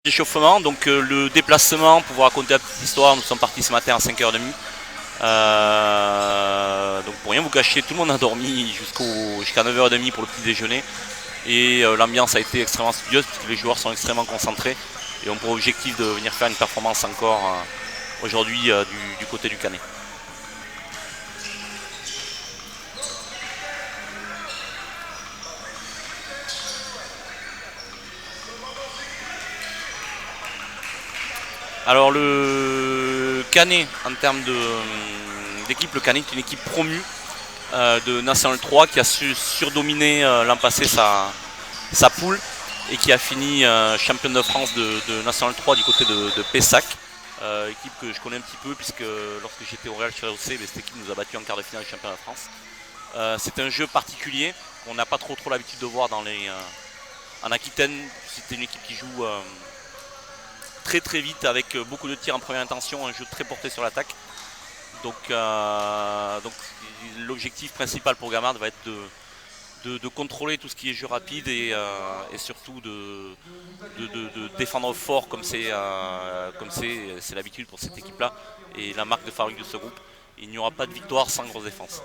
D'échauffement, donc le déplacement, pour vous raconter la petite histoire, nous sommes partis ce matin à 5h30. Donc pour rien vous cacher, tout le monde a dormi jusqu'à 9h30 pour le petit déjeuner. Et l'ambiance a été extrêmement studieuse puisque les joueurs sont extrêmement concentrés et ont pour objectif de venir faire une performance encore aujourd'hui du côté du Canet. Alors le Canet, en termes d'équipe, le Canet est une équipe promue de National 3 qui a su surdominer l'an passé sa poule et qui a fini championne de France de National 3 du côté de Pessac. Équipe que je connais un petit peu puisque lorsque j'étais au Real Chirac, cette équipe nous a battu en quart de finale du championnat de France. C'est un jeu particulier qu'on n'a pas trop l'habitude de voir en Aquitaine. C'est une équipe qui joue très vite avec beaucoup de tirs en première intention, un jeu très porté sur l'attaque. Donc l'objectif principal pour Gamard va être de contrôler tout ce qui est jeu rapide et surtout de défendre fort comme c'est l'habitude pour cette équipe là et la marque de fabrique de ce groupe. Il n'y aura pas de victoire sans grosse défense.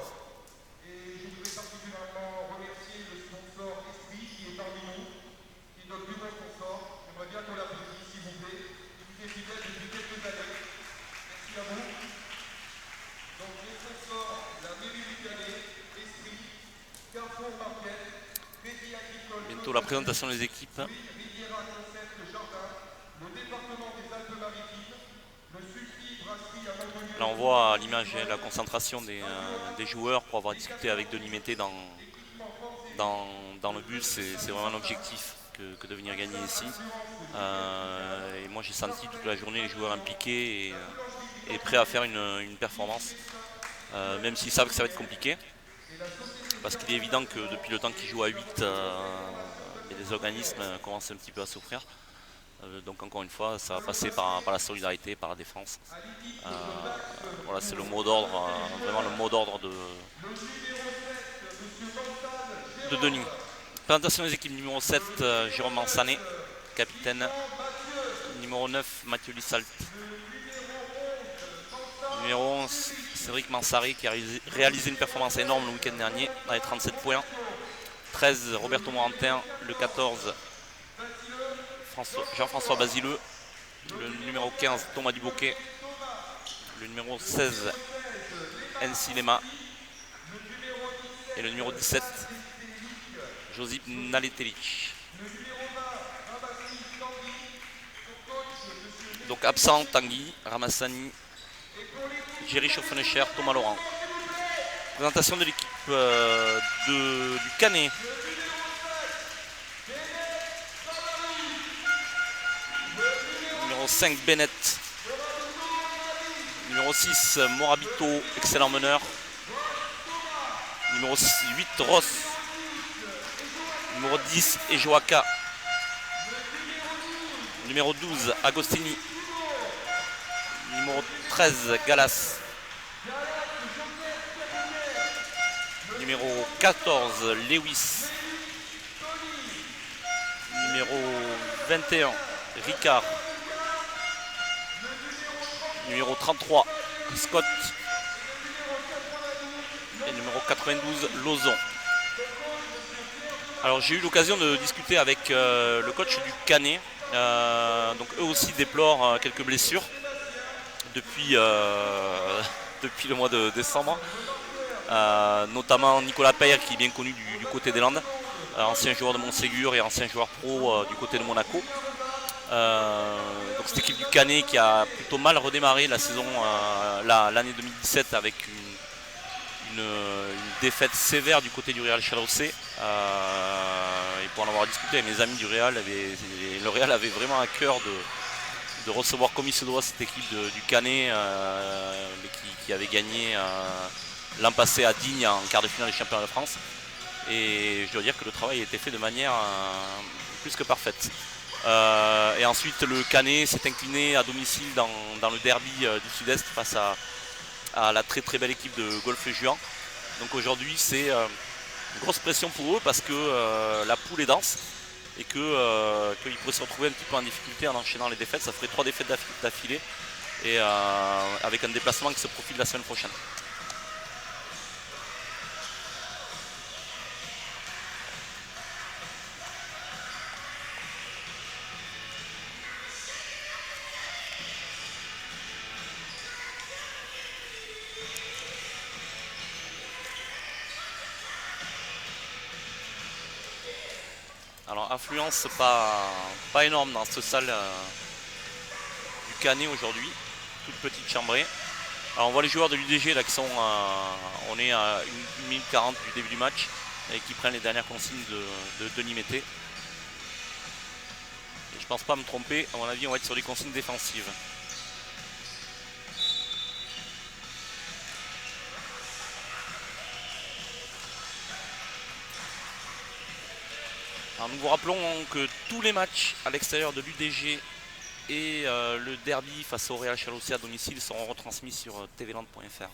Bientôt la présentation des équipes. Là on voit à l'image la concentration des joueurs pour avoir discuté avec Denis Mété dans le bus. C'est vraiment l'objectif que de venir gagner ici. Et moi j'ai senti toute la journée les joueurs impliqués et prêts à faire une performance. Même s'ils savent que ça va être compliqué. Parce qu'il est évident que depuis le temps qu'ils jouent à 8, les organismes commencent un petit peu à souffrir. Donc encore une fois, ça va passer par la solidarité, par la défense. Voilà, c'est le mot d'ordre, vraiment le mot d'ordre de Denis. Présentation des équipes: numéro 7, Jérôme Mansané, capitaine. Numéro 9, Mathieu Lissalt. Numéro 11, Cédric Mansari qui a réalisé une performance énorme le week-end dernier avec 37 points. 13, Roberto Morantin. Le 14, Jean-François Basileux. Le numéro 15, Thomas Duboquet. Le numéro 16, Ensi Lema. Et le numéro 17, Josip Naletelic. Donc absent Tanguy, Ramassani, Jerry Chauffenecher, Thomas Laurent. Présentation de l'équipe du Canet. Numéro 5, Bennett. Numéro 6, Morabito, excellent meneur. Numéro 8, Ross. Numéro 10, Ejoaka. Numéro 12, Agostini. Numéro 13, Galas. Numéro 14, Lewis. Numéro 21, Ricard. Numéro 33, Scott. Et numéro 92, Lozon. Alors j'ai eu l'occasion de discuter avec le coach du Canet. Donc eux aussi déplorent quelques blessures depuis le mois de décembre. Notamment Nicolas Peyre qui est bien connu du côté des Landes, ancien joueur de Montségur et ancien joueur pro du côté de Monaco. Donc cette équipe du Canet qui a plutôt mal redémarré la saison, l'année 2017 avec une défaite sévère du côté du Real Chirac. Et pour en avoir discuté avec mes amis du Real, le Real avait vraiment à cœur de recevoir comme il se doit cette équipe du Canet qui avait gagné l'an passé à Digne en quart de finale des championnats de France. Et je dois dire que le travail a été fait de manière plus que parfaite. Et ensuite le Canet s'est incliné à domicile dans le derby du Sud-Est face à la très belle équipe de Golfe Juan. Donc aujourd'hui c'est une grosse pression pour eux parce que la poule est dense. et qu'il pourrait se retrouver un petit peu en difficulté en enchaînant les défaites. Ça ferait 3 défaites d'affilée et avec un déplacement qui se profile la semaine prochaine. Alors affluence pas énorme dans cette salle du Canet aujourd'hui, toute petite chambrée. Alors on voit les joueurs de l'UDG là qui sont, on est à 1 minute 40 du début du match et qui prennent les dernières consignes de Denis Mété. Et je pense pas me tromper, à mon avis on va être sur les consignes défensives. Alors nous vous rappelons que tous les matchs à l'extérieur de l'UDG et le derby face au Real Chalossé à domicile seront retransmis sur tvland.fr.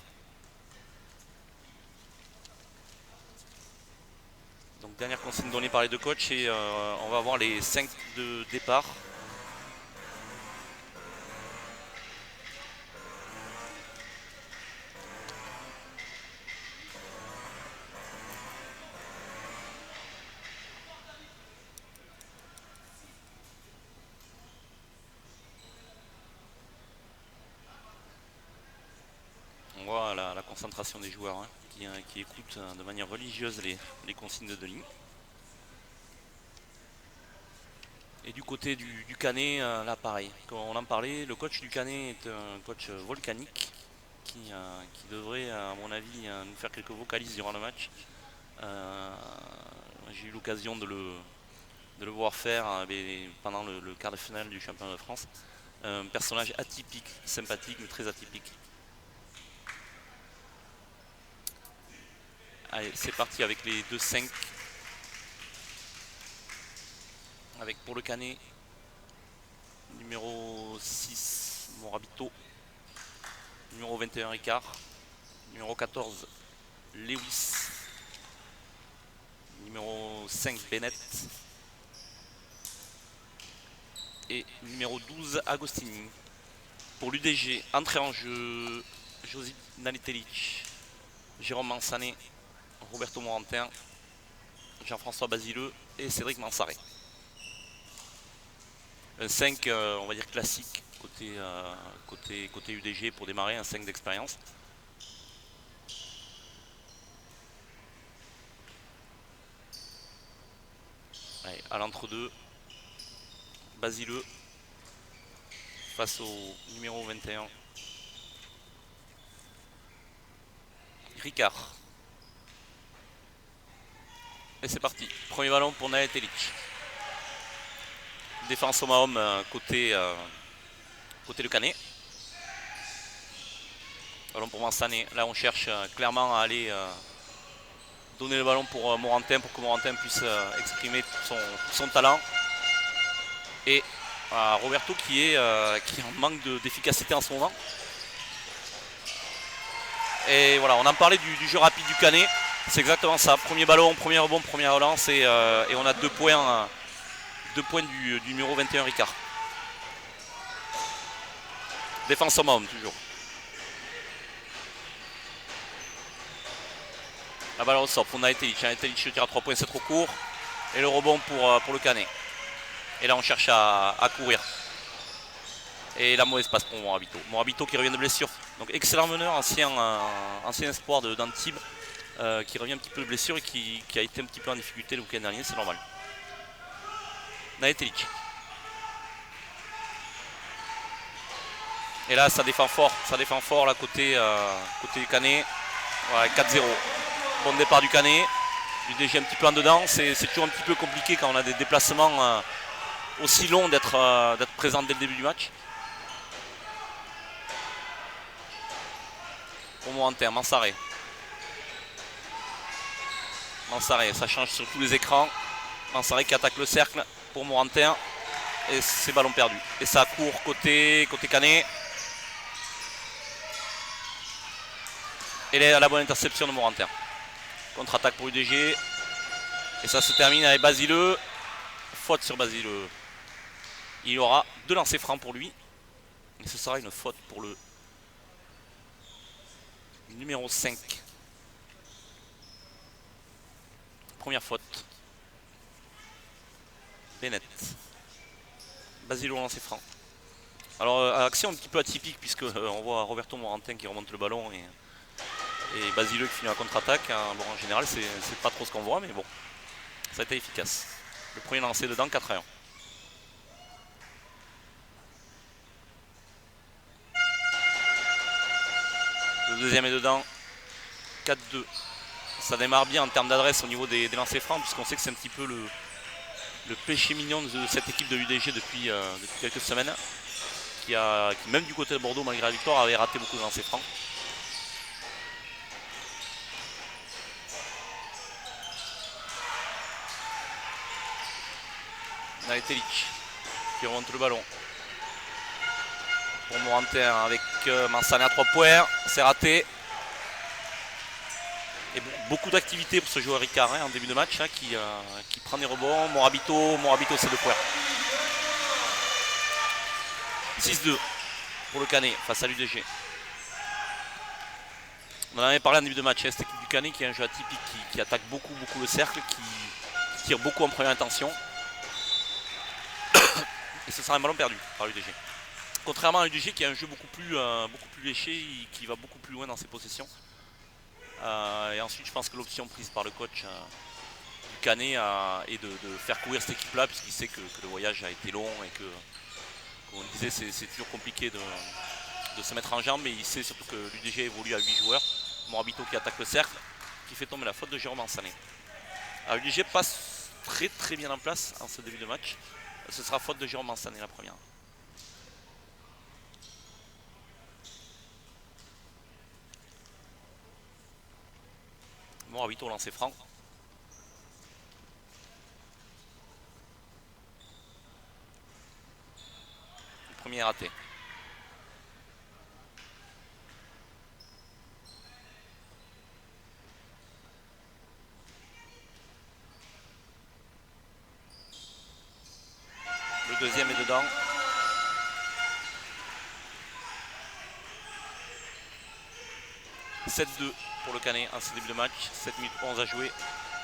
Donc dernière consigne donnée par les deux coachs et on va voir les 5 de départ. On voit la concentration des joueurs hein, qui écoutent de manière religieuse les consignes de Denis. Et du côté du Canet, là pareil, comme on en parlait, le coach du Canet est un coach volcanique qui devrait à mon avis nous faire quelques vocalises durant le match. J'ai eu l'occasion de le voir faire pendant le quart de finale du championnat de France. Un personnage atypique, sympathique mais très atypique. Allez, c'est parti avec les 2-5. Avec pour le Canet, numéro 6, Morabito. Numéro 21, Ricard. Numéro 14, Lewis. Numéro 5, Bennett. Et numéro 12, Agostini. Pour l'UDG, entrée en jeu, Josip Nanetelic, Jérôme Mansané, Roberto Morantin, Jean-François Basileux et Cédric Mansaret. Un 5, on va dire classique côté UDG pour démarrer, un 5 d'expérience. Allez, à l'entre-deux, Basileux face au numéro 21. Ricard. Et c'est parti. Premier ballon pour Nanetelic. Défense homme à homme côté le Canet. Ballon pour Mansané. Là on cherche clairement à aller donner le ballon pour Morantin pour que Morantin puisse exprimer tout son talent. Et Roberto qui est en manque d'efficacité en ce moment. Et voilà, on en parlait du jeu rapide du Canet. C'est exactement ça. Premier ballon, premier rebond, première relance et on a 2 points. 2 points du numéro 21 Ricard. Défense homme à homme toujours. La balle ressort pour Nanetelic. Nanetelic le tir à 3 points, c'est trop court. Et le rebond pour le Canet. Et là on cherche à courir. Et la mauvaise passe pour Morabito. Morabito qui revient de blessure. Donc excellent meneur, ancien espoir d'Antibes. Qui revient un petit peu de blessure et qui a été un petit peu en difficulté le week-end dernier, c'est normal. Nanetelic. Et là ça défend fort là côté du Canet. Voilà, 4-0. Bon départ du Canet. l'UDG un petit peu en dedans. C'est toujours un petit peu compliqué quand on a des déplacements aussi longs d'être présent dès le début du match. Pour Morantin, Mansaret. Mansaret, ça change sur tous les écrans. Mansaret qui attaque le cercle pour Morantin. Et c'est ballon perdu. Et ça court côté Canet. Et là, la bonne interception de Morantin. Contre-attaque pour UDG. Et ça se termine avec Basileux faute sur Basile. Il y aura 2 lancers francs pour lui. Et ce sera une faute pour le numéro 5. Première faute. Bennett. Basile au lancer franc. Alors action un petit peu atypique puisque on voit Roberto Morantin qui remonte le ballon et Basile qui finit la contre-attaque. Hein. Bon, en général c'est pas trop ce qu'on voit mais bon, ça a été efficace. Le premier lancé dedans, 4-1. Le deuxième est dedans, 4-2. Ça démarre bien en termes d'adresse au niveau des lancers francs puisqu'on sait que c'est un petit peu le péché mignon de cette équipe de l'UDG depuis quelques semaines. Qui même du côté de Bordeaux, malgré la victoire, avait raté beaucoup de lancers francs. Naetelic qui remonte le ballon. Pour Morantin avec Mansané à 3 points. C'est raté. Et beaucoup d'activité pour ce joueur Ricard hein, en début de match hein, qui prend des rebonds. Morabito c'est 2 points. 6-2 pour le Canet face à l'UDG. On en avait parlé en début de match, hein, cette équipe du Canet qui est un jeu atypique qui attaque beaucoup le cercle, qui tire beaucoup en première intention. Et ce sera un ballon perdu par l'UDG. Contrairement à l'UDG qui a un jeu beaucoup plus léché, qui va beaucoup plus loin dans ses possessions. Et ensuite je pense que l'option prise par le coach du Canet est de faire courir cette équipe là puisqu'il sait que le voyage a été long et que comme on disait c'est toujours compliqué de se mettre en jambe, mais il sait surtout que l'UDG évolue à 8 joueurs. Morabito qui attaque le cercle, qui fait tomber la faute de Jérôme Mansané. Alors l'UDG passe très bien en place en ce début de match. Ce sera faute de Jérôme Mansané la première. Morabito lancé franc. Le premier est raté. Le deuxième est dedans. « 7-2 pour le Canet en ce début de match. 7 minutes 11 à jouer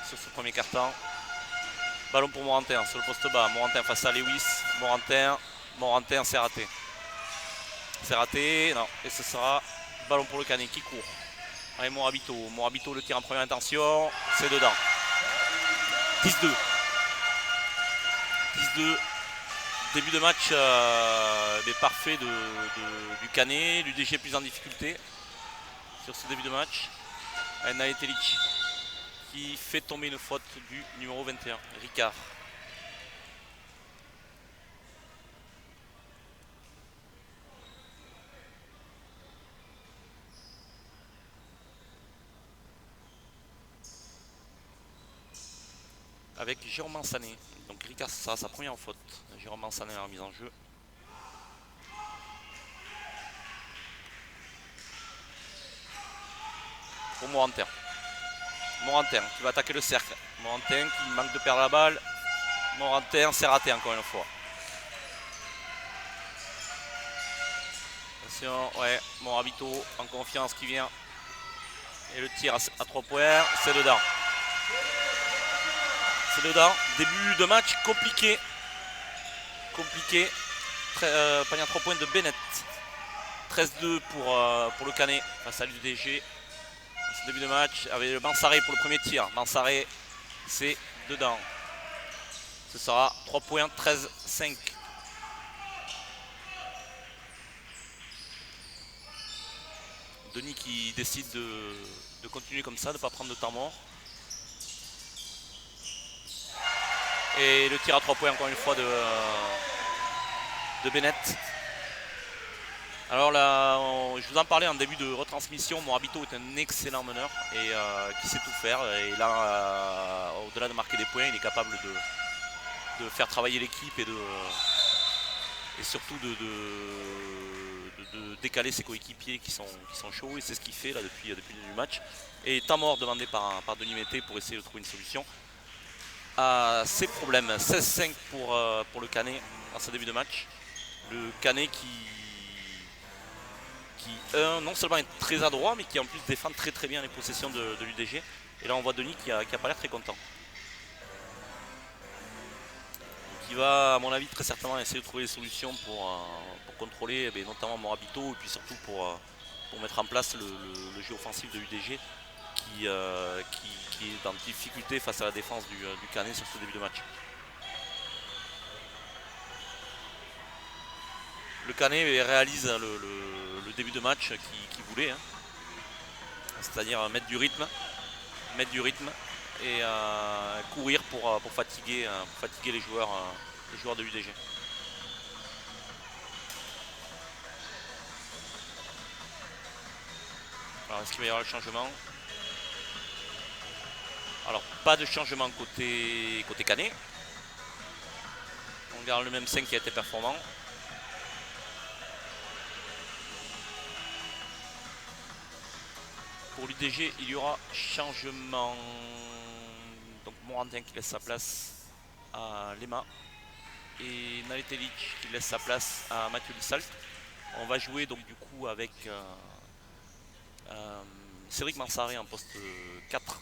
sur ce premier quart-temps. Ballon pour Morantin sur le poste bas. Morantin face à Lewis. Morantin c'est raté. C'est raté, non. Et ce sera ballon pour le Canet qui court. Allez, Morabito le tire en première intention. C'est dedans. 10-2. 10-2. Début de match parfait du Canet. L'UDG plus en difficulté sur ce début de match. Naetelic qui fait tomber une faute du numéro 21, Ricard. Avec Jérôme Mansané. Donc Ricard, ça sera sa première faute. Jérôme Mansané en mise en jeu. Pour Morantin. Morantin qui va attaquer le cercle. Morantin qui manque de perdre la balle. Morantin, c'est raté encore une fois. Attention, ouais, Morabito en confiance qui vient. Et le tir à 3 points, c'est dedans. C'est dedans. Début de match compliqué. Panier à 3 points de Bennett. 13-2 pour le Canet face à l'UDG. Début de match avec le Mansané pour le premier tir. Mansané, c'est dedans. Ce sera 3 points, 13-5. Denis qui décide de continuer comme ça, de ne pas prendre de temps mort. Et le tir à 3 points encore une fois de Bennett. Alors là, je vous en parlais en début de retransmission, Morabito est un excellent meneur et qui sait tout faire. Et là, au-delà de marquer des points, il est capable de faire travailler l'équipe et surtout de décaler ses coéquipiers qui sont chauds. Et c'est ce qu'il fait là depuis le début du match. Et temps mort demandé par Denis Mété pour essayer de trouver une solution. a ses problèmes. 16-5 pour le Canet en ce début de match. Le Canet qui non seulement est très adroit, mais qui en plus défend très très bien les possessions de l'UDG. Et là on voit Denis qui a pas l'air très content. Qui va à mon avis très certainement essayer de trouver des solutions pour contrôler notamment Morabito et puis surtout pour mettre en place le jeu offensif de l'UDG qui est en difficulté face à la défense du Canet sur ce début de match. Le Canet réalise le début de match qu'il voulait, hein. C'est-à-dire mettre du rythme et courir pour fatiguer les joueurs de l'UDG. Alors est-ce qu'il va y avoir le changement? Alors pas de changement côté Canet. On garde le même 5 qui a été performant. Pour l'UDG, il y aura changement. Donc Morantin qui laisse sa place à Lema. Et Naletelic qui laisse sa place à Mathieu Lissalt. On va jouer donc du coup avec Cédric Mansaré en poste 4.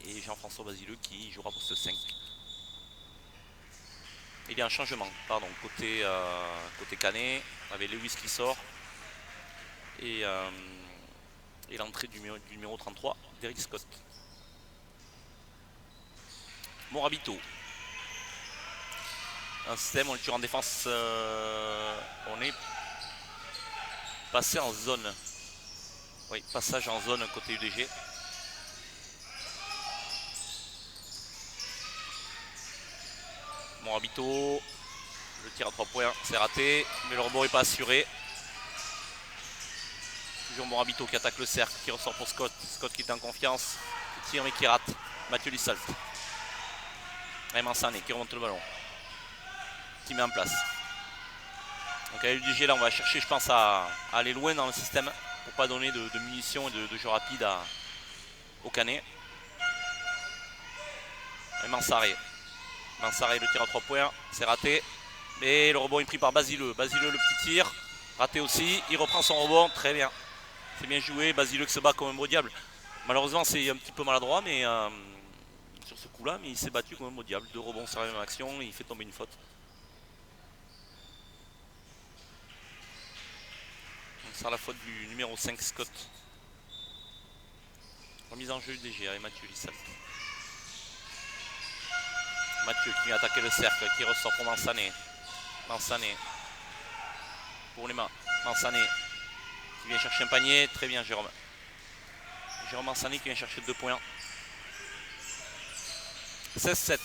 Et Jean-François Basileux qui jouera poste 5. Il y a un changement, pardon, côté Canet, avec Lewis qui sort. Et l'entrée du numéro 33, Derrick Scott. Morabito. Un système, on le tue en défense. On est passé en zone. Oui, passage en zone côté UDG. Morabito. Le tir à 3 points, c'est raté. Mais le rebond n'est pas assuré. Toujours Morabito qui attaque le cercle, qui ressort pour Scott. Scott qui est en confiance, qui tire mais qui rate. Mathieu Lissalt. Raymond Sané qui remonte le ballon. Qui met en place. Donc à l'UDG là on va chercher je pense à aller loin dans le système pour pas donner de munitions et de jeu rapide au Canet. Et Mansaré. Mansaré le tir à 3 points, c'est raté. Mais le rebond est pris par Basileux. Basileux le petit tir, raté aussi. Il reprend son rebond, très bien. C'est bien joué, Basileux qui se bat comme un beau diable. Malheureusement c'est un petit peu maladroit mais sur ce coup là, mais il s'est battu comme un beau diable. 2 rebonds sur la même action et il fait tomber une faute. C'est la faute du numéro 5 Scott. Remise en jeu UDG avec Mathieu Lissalt. Mathieu qui vient attaquer le cercle, qui ressort pour Mansané. Mansané. Pour les mains. Mansané qui vient chercher un panier. Très bien Jérôme. Jérôme Mansané qui vient chercher 2 points. 16-7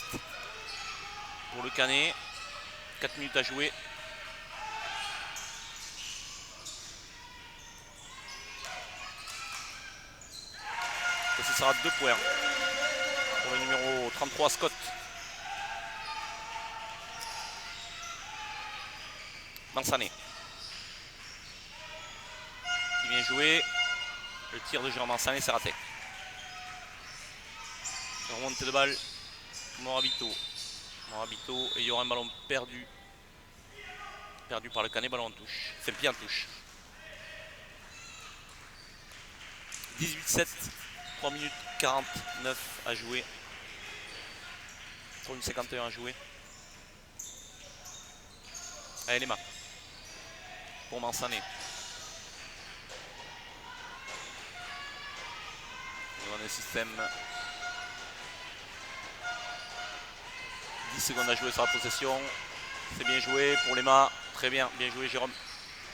pour le Canet. 4 minutes à jouer. Et ce sera 2 points pour le numéro 33 Scott. Mansané qui vient jouer. Le tir de Jérôme Mansané c'est raté. Remontée de balle. Morabito. Morabito et il y aura un ballon perdu. Perdu par le Canet, ballon en touche. Fait bien en touche. 18-7. 3 minutes 49 à jouer. 3 minutes 51 à jouer. Allez les mains. Pour Mansané. On a un système. 10 secondes à jouer sur la possession. C'est bien joué pour les mains. Très bien. Bien joué Jérôme.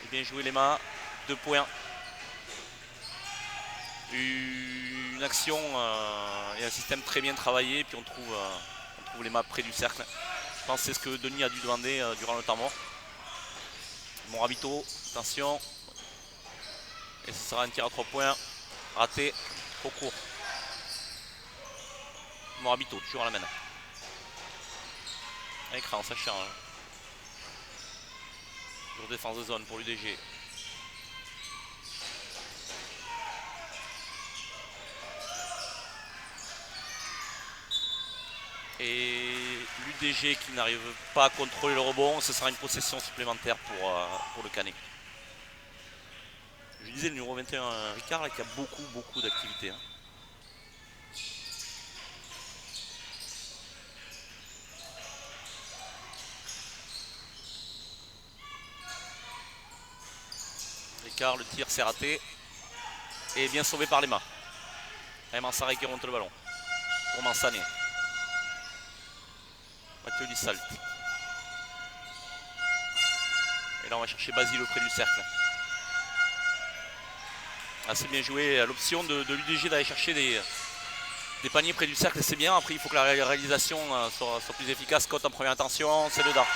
Et bien joué les mains. 2 points. Une action et un système très bien travaillé. Puis on trouve les mains près du cercle. Je pense que c'est ce que Denis a dû demander durant le temps mort. Morabito, attention. Et ce sera un tir à 3 points. Raté. Trop court. Morabito, toujours à la main. Écran, ça change. Toujours défense de zone pour l'UDG. l'UDG qui n'arrive pas à contrôler le rebond. Ce sera une possession supplémentaire pour le Canet. Je disais le numéro 21 Ricard là, qui a beaucoup d'activité. Hein. Ricard, le tir s'est raté. Et bien sauvé par Lema. Et Mansaré qui remonte le ballon. Pour Mansané. Mathieu Lissalt. Et là on va chercher Basile auprès du cercle. Assez bien joué. L'option de l'UDG d'aller chercher des paniers près du cercle, c'est bien. Après il faut que la réalisation soit plus efficace. Cote en première intention, c'est dedans.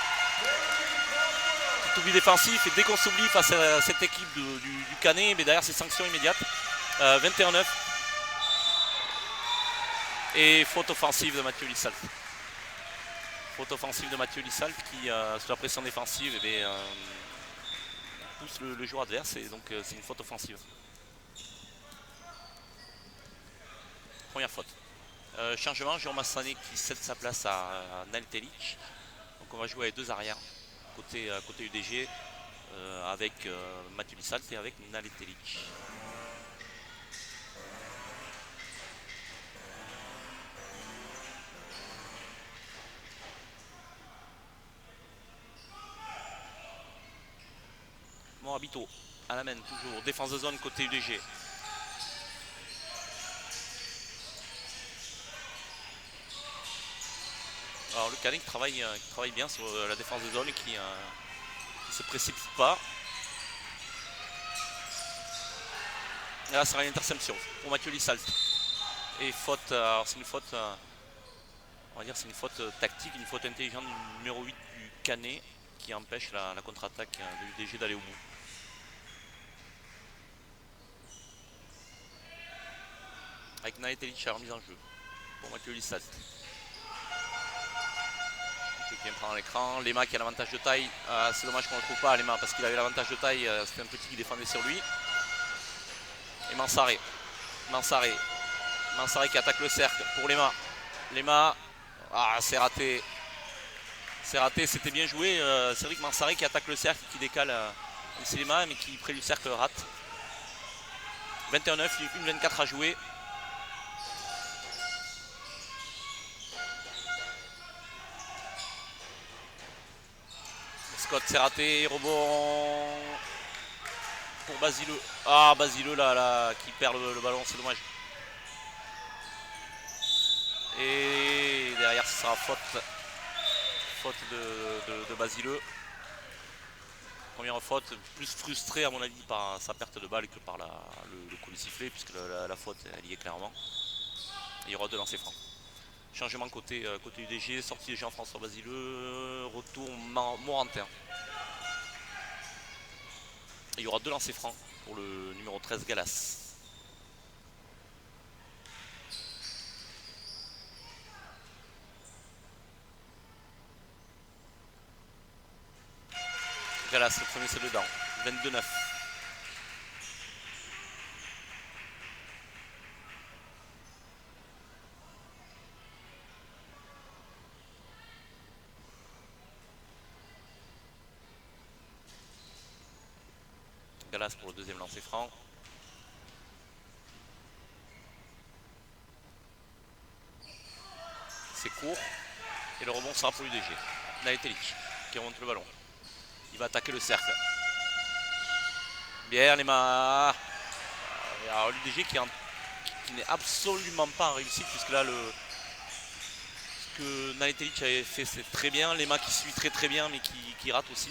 Petit oubli défensif et dès qu'on s'oublie face à cette équipe du Canet, mais derrière c'est sanction immédiate. 21-9. Et faute offensive de Mathieu Lissalt. Faute offensive de Mathieu Lissalt qui, sous la pression défensive, pousse le joueur adverse et donc c'est une faute offensive. Première faute. Changement, Jérôme Massané qui cède sa place à Nail Telic. Donc on va jouer avec deux arrières côté UDG avec Mathieu Lissalt et avec Nail Telic. Morabito à la main toujours, défense de zone côté UDG. Alors le Canet qui travaille bien sur la défense de zone et qui se précipite pas. Et là ça sera une interception pour Mathieu Lissalt. Et faute, alors c'est une faute, on va dire c'est une faute tactique, une faute intelligente du numéro 8 du Canet qui empêche la contre-attaque de l'UDG d'aller au bout. Avec Nail Telic à la remise en jeu pour Mathieu Lissalt. Qui vient prendre l'écran. Lema qui a l'avantage de taille. C'est dommage qu'on ne le trouve pas, Lema, parce qu'il avait l'avantage de taille. C'était un petit qui défendait sur lui. Et Mansaré. Mansaré qui attaque le cercle pour Lema. Lema. C'est raté. C'est raté, c'était bien joué. C'est vrai que Mansaré qui attaque le cercle, qui décale. C'est Lema, mais qui près du cercle rate. 21-9, 1-24 à jouer. Scott s'est raté, rebond pour Basile. Basile là qui perd le ballon, c'est dommage. Et derrière ce sera faute de Basile. Première faute, plus frustré à mon avis par sa perte de balle que par le coup de sifflet, puisque la faute elle y est clairement. Et il y aura deux lancers francs. Changement côté UDG, sortie de Jean-François Basile, retour Morantin. Et il y aura deux lancers francs pour le numéro 13 Galas. Galas, le premier c'est dedans. 22-9. Galas pour le deuxième lancer franc. C'est court. Et le rebond sera pour l'UDG. Nail Telic qui remonte le ballon. Il va attaquer le cercle. Bien les mains. Alors l'UDG qui n'est absolument pas réussi, puisque là ce que Nail Telic avait fait c'est très bien. Les mains qui suit très bien mais qui rate aussi.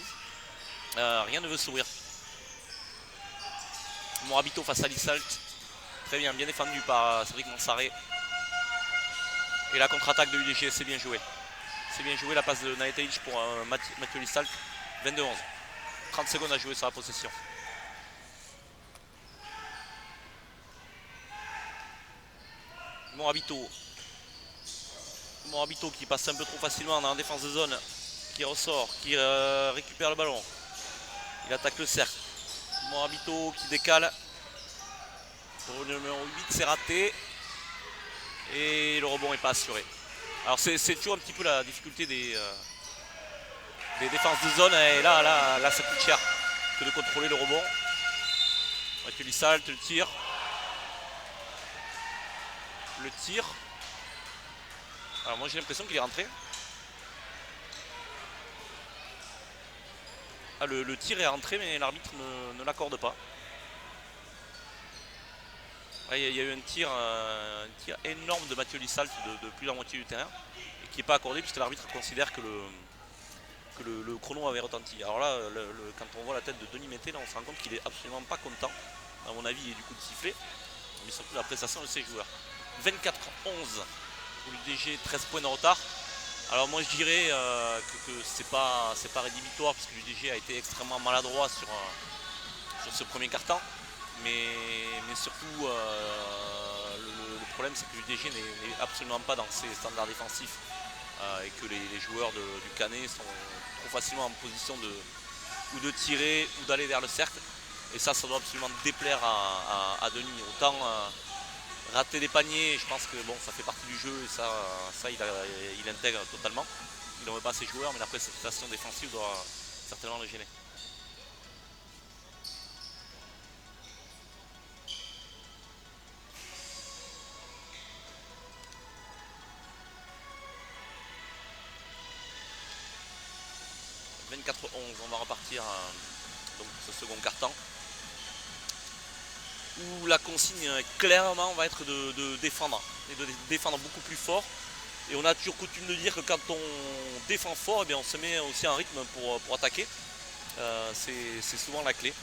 Rien ne veut s'ouvrir. Morabito face à Lissalt. Très bien défendu par Cédric Mansaré. Et la contre-attaque de l'UDG, c'est bien joué. C'est bien joué la passe de Nail Telic pour Mathieu Lissalt. 22-11. 30 secondes à jouer sur la possession. Morabito qui passe un peu trop facilement dans la défense de zone. Qui ressort, qui récupère le ballon. Il attaque le cercle. Morabito qui décale. Pour le numéro 8, c'est raté. Et le rebond n'est pas assuré. Alors c'est toujours un petit peu la difficulté des défenses de zone, et là ça coûte cher que de contrôler le rebond. Mathieu Lissalt, le tir. Le tir. Alors moi j'ai l'impression qu'il est rentré. Ah, le tir est rentré, mais l'arbitre ne l'accorde pas. Il y a eu un tir énorme de Mathieu Lissalt de plus de la moitié du terrain, et qui n'est pas accordé puisque l'arbitre considère que le chrono avait retenti. Alors là, quand on voit la tête de Denis Mété, là, on se rend compte qu'il est absolument pas content, à mon avis, du coup de sifflet, mais surtout la prestation de ses joueurs. 24-11 pour l'UDG, 13 points de retard. Alors moi je dirais que c'est pas rédhibitoire parce que l'UDG a été extrêmement maladroit sur ce premier quart-temps. Mais surtout le problème c'est que l'UDG n'est absolument pas dans ses standards défensifs et que les joueurs du Canet sont trop facilement en position de tirer ou d'aller vers le cercle. Et ça doit absolument déplaire à Denis. Autant rater des paniers, je pense que bon, ça fait partie du jeu et ça il intègre totalement. Il n'en veut pas ses joueurs, mais la prestation défensive doit certainement le gêner. On va repartir donc ce second quart-temps où la consigne clairement va être de défendre et de défendre beaucoup plus fort. Et on a toujours coutume de dire que quand on défend fort, eh bien on se met aussi en rythme pour attaquer. C'est souvent la clé.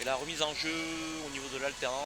Et la remise en jeu au niveau de l'alternance.